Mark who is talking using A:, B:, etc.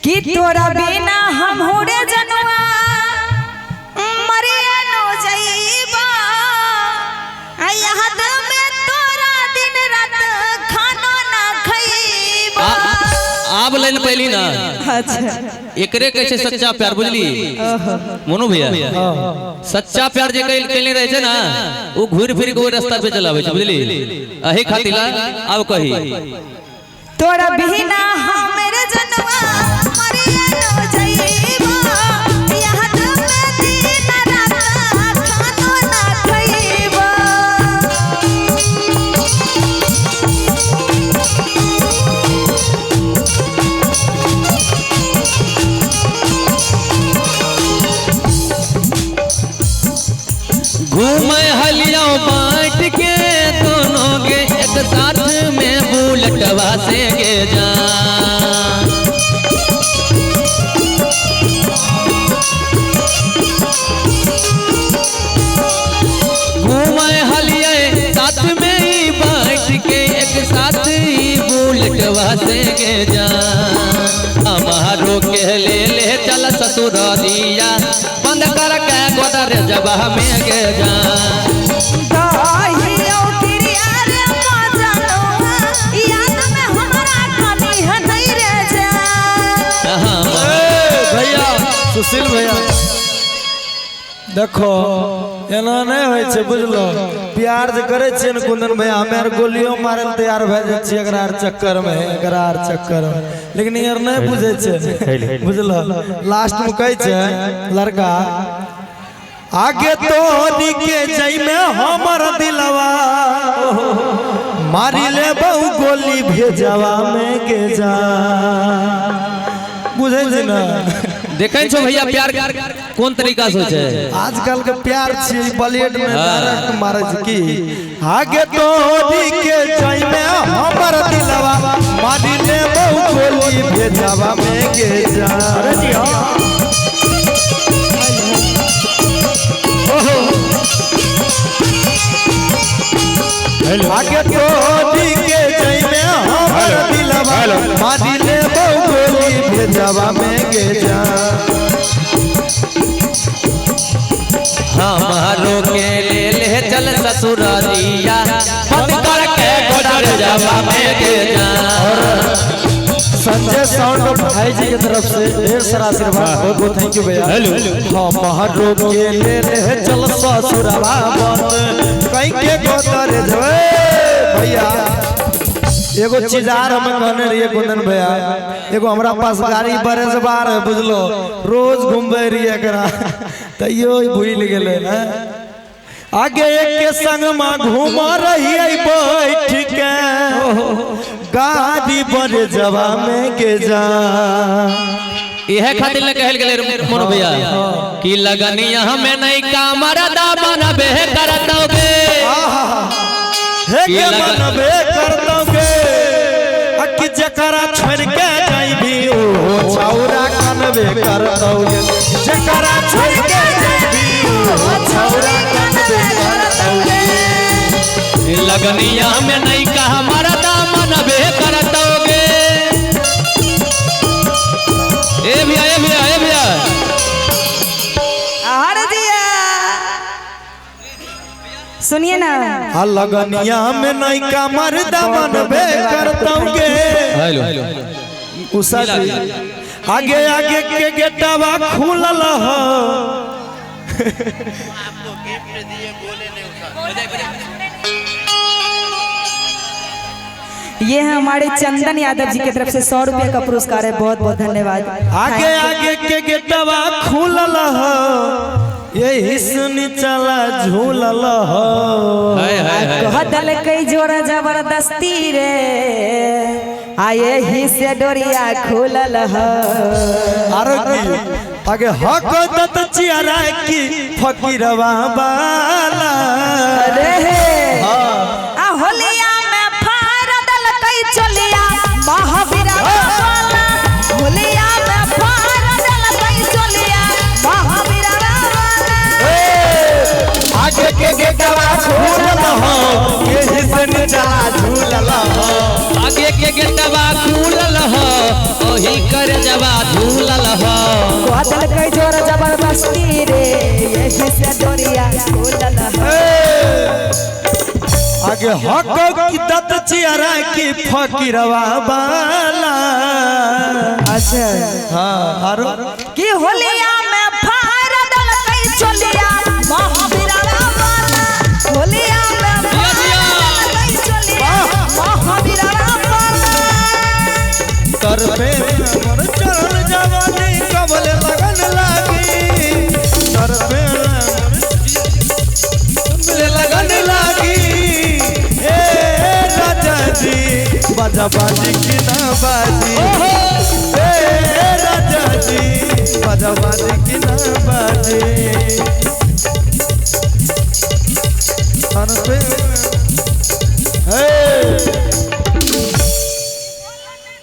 A: कि तोरा बिना हम होरे जनुआ मरिया नो जइबा याद में तोरा दिन रात खाना ना खइबा।
B: आप लाइन पहली ना
A: अच्छा
B: एकरे कैसे सच्चा प्यार बुझली मोनू भैया सच्चा प्यार जे कैले रहे छे ना वो घूर फिर के रास्ता पे चलावे छे बुझली अही खातिला अब कही
A: तोरा बिना हमरे जनुआ मरिया नो जइबा याद में दिन रात खाना ना खइबा।
B: घूमे हलिया बांट के दोनों के एक साथ में बुलेटवा से गे जा घूमे हलिया साथ में ही बांट के एक साथ ही बुलेटवा से गे जा हमारो के ले चल ससुरालिया बंद कर के गोदर जबा में गे जा
A: दाहियो किरिया रे मजनुआ याद में हमरा खानी है नहीं रे जा।
C: भैया सुशील भैया देखो एना नहीं होय छे बुझलो प्यार जे करे छे न कुंदन भैया हमें आर गोलियों मारल तैयार भ जाय छी एकरा आर चक्कर में लेकिन यार नहीं बुझे छे बुझलो लास्ट में कहै छे लड़का आगे तो निके जाई में हमर दिलवा मारी ले बहु गोली भेजवा में के जा बुझे छे ना
B: देखे छो भैया प्यार कौन तरीका से होछे
C: आजकल के प्यार छे बलेट में डायरेक्ट मारे छे की आगे तो के जाई में हमर दिलवा मारी ले बहु गोली भेजवा में के जा। अरे जी हां आगे तो के जाई में हमर दिलवा मारी ले बहु गोली भेजवा में के जा।
B: हमारो के ले चल ससुरालिया बंद कर के गोदर जबा में गे जा
C: संजय साउंड भाई जी की तरफ से ढेर सारा आशीर्वाद बहुत बहुत थैंक यू भैया। हमारो के ले चल ससुरावा बंद कहीं के गोदर जबे भैया एगो चीजार हम कहने रहिए कुंदन भैया एगो हमरा पास गाड़ी बरस बार है बुझलो रोज घूमबे रहिए एकरा तैयो भूल गेले ना आगे एक के संग में घूम रही बैठ के गाड़ी बड़े जवा में के जा
B: इहे खातिर ले कहल गेले मोर भैया कि लगनिया हमें नहीं कामरदा बनबे करतोगे
C: हे के मनबे करतोगे अकी जकरा छोड़ के जाई भी ओ छौरा कनबे करतोगे जकरा छोड़ के जाई भी ओ छौरा कनबे करतोगे
B: लगनिया में नहीं कहा मरदा मनबे करतोगे। ए भैया
A: हर दिया सुनिए ना
C: लगनिया में नहीं का मर्दा मनबे करतोगे उषा जी आगे आगे के गेटवा खुलल ह
A: ये है हमारे चंदन यादव जी की तरफ से 100 रुपए का पुरस्कार है। बहुत बहुत धन्यवाद।
C: आगे आगे के गेटवा खुलल ह यही सुनी चला झूलल ह
A: कहदल कई जोड़ा जबरदस्ती रे आये ही से डोरिया खुलल ह
C: आरो की आगे हक दत चियरा की फकीरवा वाला
A: रे आ होलिया में फार दल कई चलिया महावीर वाला होलिया में फार दल कई चलिया महावीर वाला
C: आगे के गेटवा खुलल ह यही सुनी चला झूलल ह
B: आगे के गेटवा खुलल ह वही कर जवा झूलल हो
A: बादल कई जोर जबरदस्ती रे यही से डोरिया झूलल हो
C: आगे हक की दत चियारा की फकीरवा बाला।
A: अच्छा
C: हाँ आरो
A: कि होलिया में फार दल कई चलिया महावीरवा वाला होलिया में फार दल कई चलिया महावीरवा वाला
C: कर पे हमर चढ़ जवानी कबले लगन लागी कर पे कबले लगन लागी ए राजा जी बाजा बाजी की ना बाजी ए राजा जी बाजा बाजी की ना बाजी